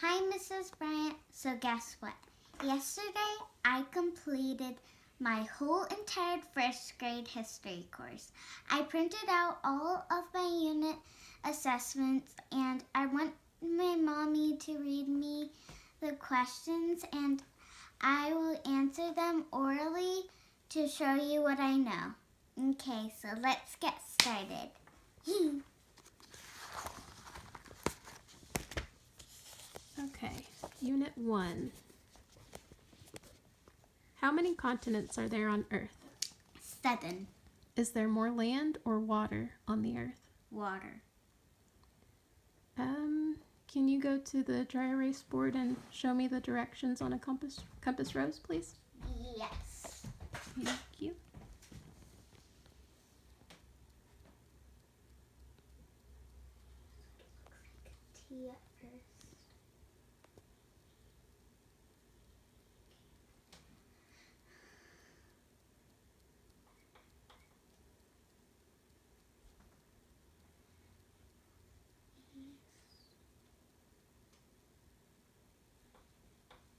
Hi, Mrs. Bryant. So guess what? Yesterday, I completed my whole entire first grade history course. I printed out all of my unit assessments and I want my mommy to read me the questions and I will answer them orally to show you what I know. Okay, so let's get started. Okay, Unit 1. How many continents are there on Earth? 7. Is there more land or water on the Earth? Water. Can you go to the dry erase board and show me the directions on a compass rose, please? Yes. Thank you. T at first.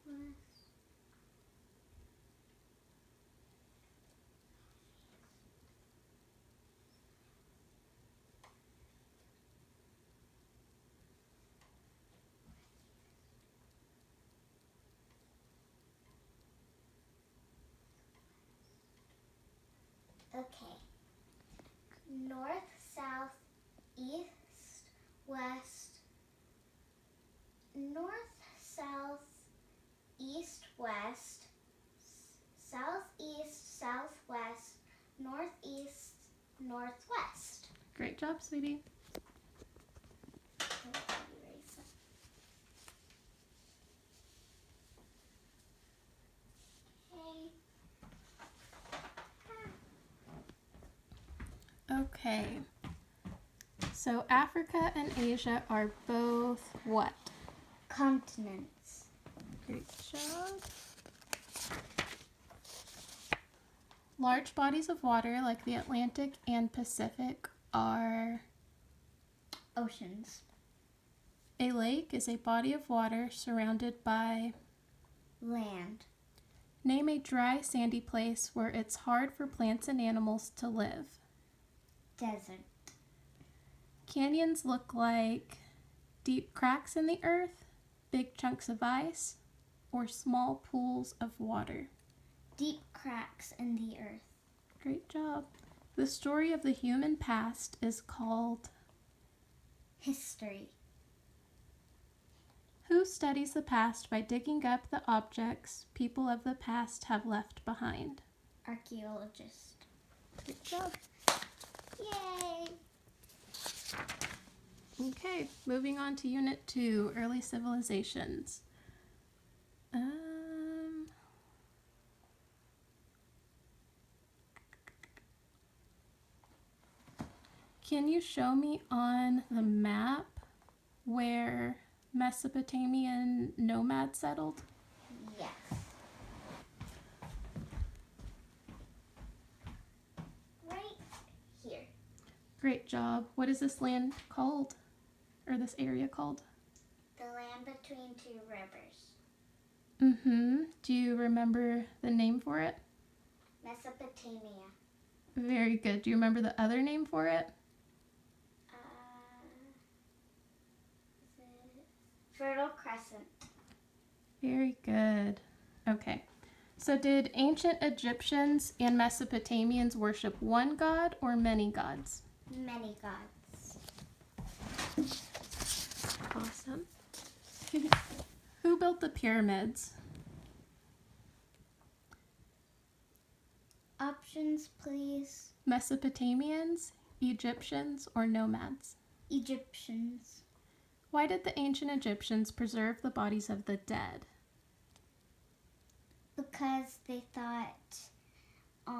West. Okay. North, south, east, west. North, south, east, west. Southeast, southwest. Northeast, northwest. Great job, sweetie. Okay. So Africa and Asia are both what? Continents. Great job. Large bodies of water like the Atlantic and Pacific are... Oceans. A lake is a body of water surrounded by... Land. Name a dry, sandy place where it's hard for plants and animals to live. Desert. Canyons look like deep cracks in the earth, big chunks of ice, or small pools of water. Deep cracks in the earth. Great job. The story of the human past is called... History. Who studies the past by digging up the objects people of the past have left behind? Archaeologist. Great job. Yay! Okay, moving on to Unit 2, Early Civilizations. Can you show me on the map where Mesopotamian nomads settled? Yes. Right here. Great job. What is this land called? Or this area called? The land between two rivers. Do you remember the name for it? Mesopotamia. Very good. Do you remember the other name for it? Fertile Crescent. Very good. Okay. So did ancient Egyptians and Mesopotamians worship one god or many gods? Many gods. Awesome. Who built the pyramids? Options, please. Mesopotamians, Egyptians, or nomads? Egyptians. Why did the ancient Egyptians preserve the bodies of the dead? Because they thought, Do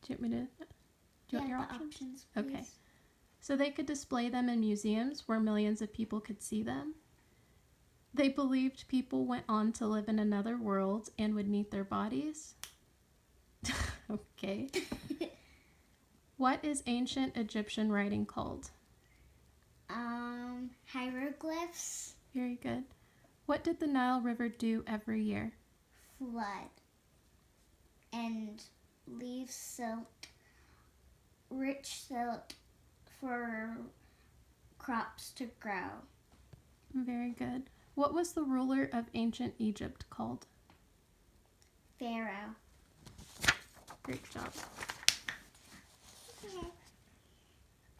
you want me to... Do you want your options? please. Okay. So they could display them in museums where millions of people could see them. They believed people went on to live in another world and would meet their bodies. Okay. What is ancient Egyptian writing called? Hieroglyphs. Very good. What did the Nile River do every year? Flood. And leave silt. Rich silt for crops to grow. Very good. What was the ruler of ancient Egypt called? Pharaoh. Great job.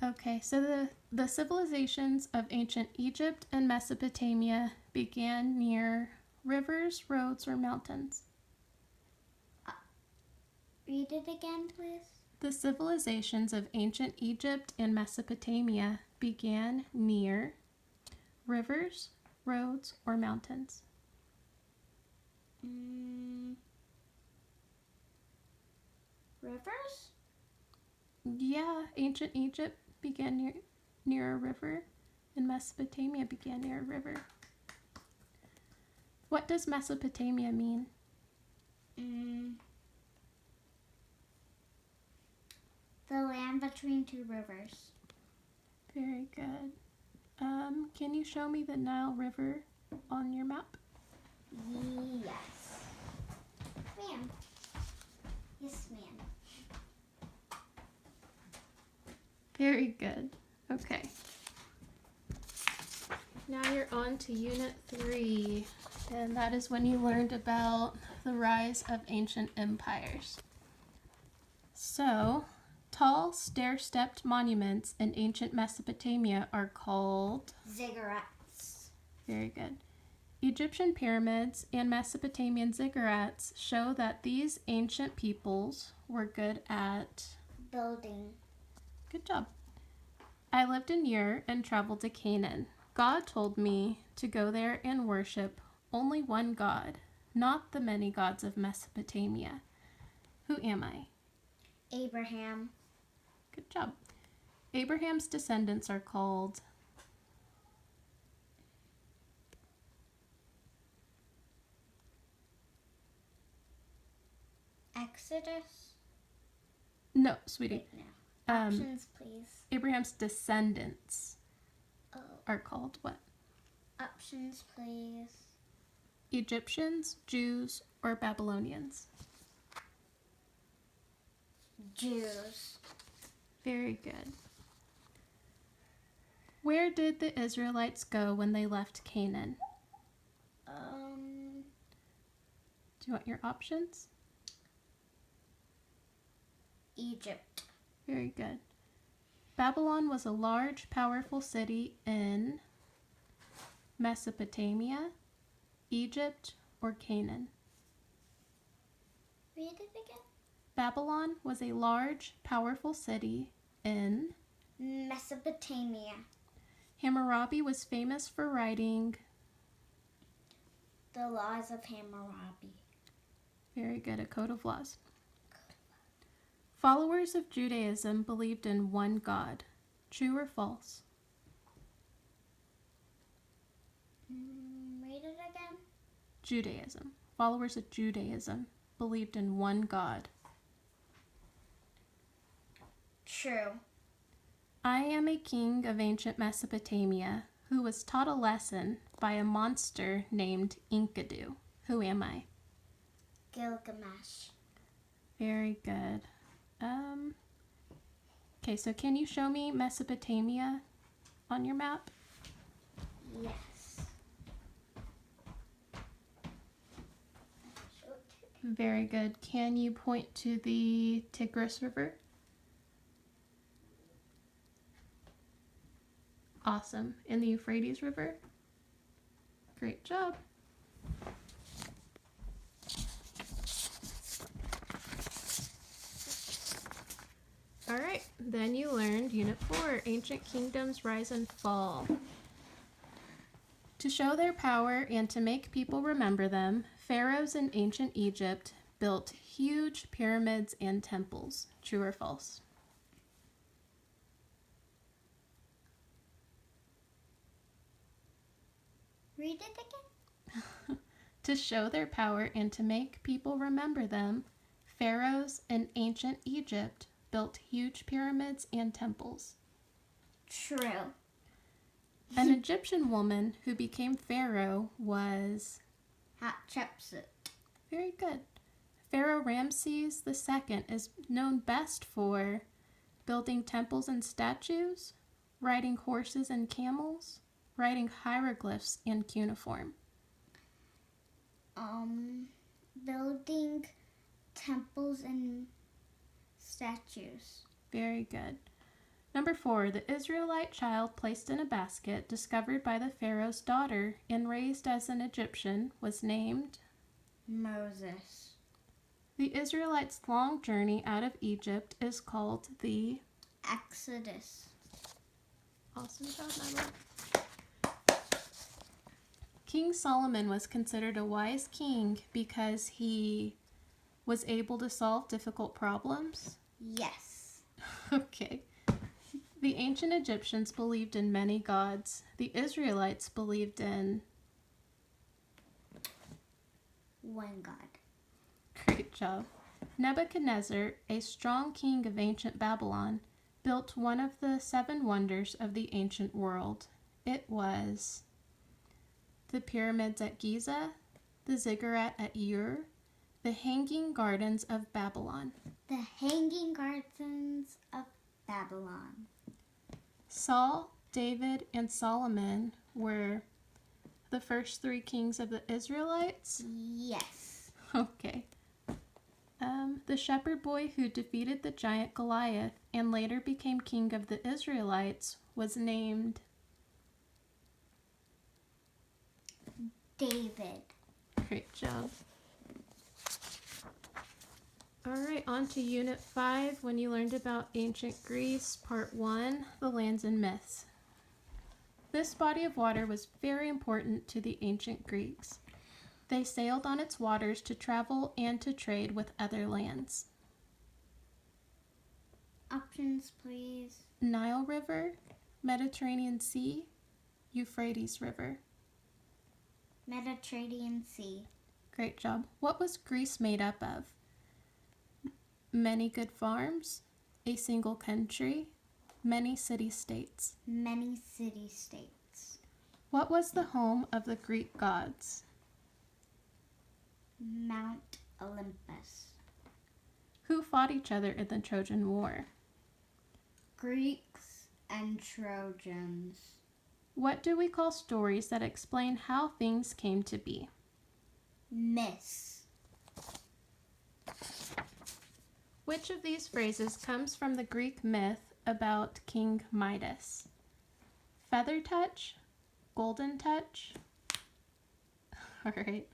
Okay, so the civilizations of ancient Egypt and Mesopotamia began near rivers, roads, or mountains. Read it again, please. The civilizations of ancient Egypt and Mesopotamia began near rivers, roads, or mountains. Rivers? Yeah, ancient Egypt began near a river, and Mesopotamia began near a river. What does Mesopotamia mean? The land between two rivers. Very good. Can you show me the Nile River on your map? Yes. Ma'am. Yes, ma'am. Very good. Okay. Now you're on to Unit 3, and that is when you learned about the rise of ancient empires. So, tall, stair-stepped monuments in ancient Mesopotamia are called... Ziggurats. Very good. Egyptian pyramids and Mesopotamian ziggurats show that these ancient peoples were good at... Building. Good job. I lived in Ur and traveled to Canaan. God told me to go there and worship only one God, not the many gods of Mesopotamia. Who am I? Abraham. Good job. Abraham's descendants are called... Exodus. No, sweetie. Wait, no. Options, please. Abraham's descendants Oh. are called what? Options, please. Egyptians, Jews, or Babylonians? Jews. Very good. Where did the Israelites go when they left Canaan? Do you want your options? Egypt. Very good. Babylon was a large, powerful city in Mesopotamia, Egypt, or Canaan. Read it again. Babylon was a large, powerful city in Mesopotamia. Hammurabi was famous for writing... The Laws of Hammurabi. Very good, a code of laws. Followers of Judaism believed in one God. True or false? Read it again. Judaism. Followers of Judaism believed in one God. True. I am a king of ancient Mesopotamia who was taught a lesson by a monster named Enkidu. Who am I? Gilgamesh. Very good. Okay, so can you show me Mesopotamia on your map? Yes. Very good. Can you point to the Tigris River? Awesome. And the Euphrates River? Great job. All right, then you learned Unit 4, Ancient Kingdoms Rise and Fall. To show their power and to make people remember them, pharaohs in ancient Egypt built huge pyramids and temples. True or false? Read it again. To show their power and to make people remember them, pharaohs in ancient Egypt built huge pyramids and temples. True. An Egyptian woman who became pharaoh was... Hatshepsut. Very good. Pharaoh Ramses II is known best for building temples and statues, riding horses and camels, writing hieroglyphs and cuneiform. Building temples and statues. Very good. Number 4, the Israelite child placed in a basket, discovered by the Pharaoh's daughter and raised as an Egyptian, was named Moses. The Israelites' long journey out of Egypt is called the Exodus. Awesome job, Emma. King Solomon was considered a wise king because he was able to solve difficult problems. Yes. Okay. The ancient Egyptians believed in many gods. The Israelites believed in... One God. Great job. Nebuchadnezzar, a strong king of ancient Babylon, built one of the 7 wonders of the ancient world. It was the pyramids at Giza, the ziggurat at Ur, the Hanging Gardens of Babylon. The Hanging Gardens of Babylon. Saul, David, and Solomon were the first 3 kings of the Israelites? Yes. Okay. The shepherd boy who defeated the giant Goliath and later became king of the Israelites was named David. Great job. All right, on to Unit 5, when you learned about ancient Greece, Part 1, the lands and myths. This body of water was very important to the ancient Greeks. They sailed on its waters to travel and to trade with other lands. Options, please. Nile River, Mediterranean Sea, Euphrates River. Mediterranean Sea. Great job. What was Greece made up of? Many good farms, a single country, many city-states. Many city-states. What was the home of the Greek gods? Mount Olympus. Who fought each other in the Trojan War? Greeks and Trojans. What do we call stories that explain how things came to be? Myths. Which of these phrases comes from the Greek myth about King Midas? Feather touch? Golden touch? All right.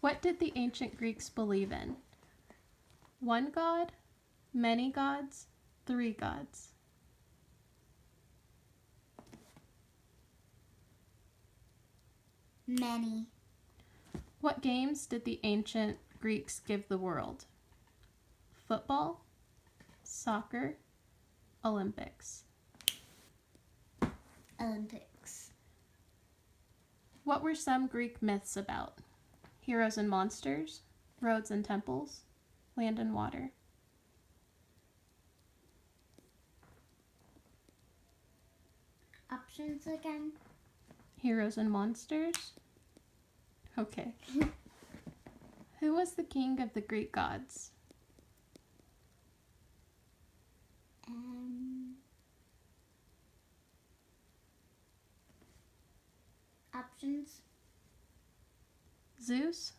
What did the ancient Greeks believe in? 1 god, many gods, 3 gods. Many. What games did the ancient Greeks give the world? Football, soccer, Olympics. Olympics. What were some Greek myths about? Heroes and monsters, roads and temples, land and water. Options again. Heroes and monsters? Okay. Who was the king of the Greek gods? Options. Zeus?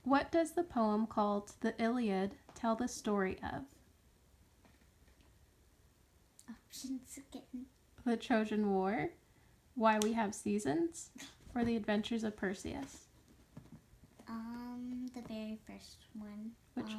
What does the poem called the Iliad tell the story of? Options again. The Trojan War, why we have seasons, or the adventures of Perseus? The very first one. Which?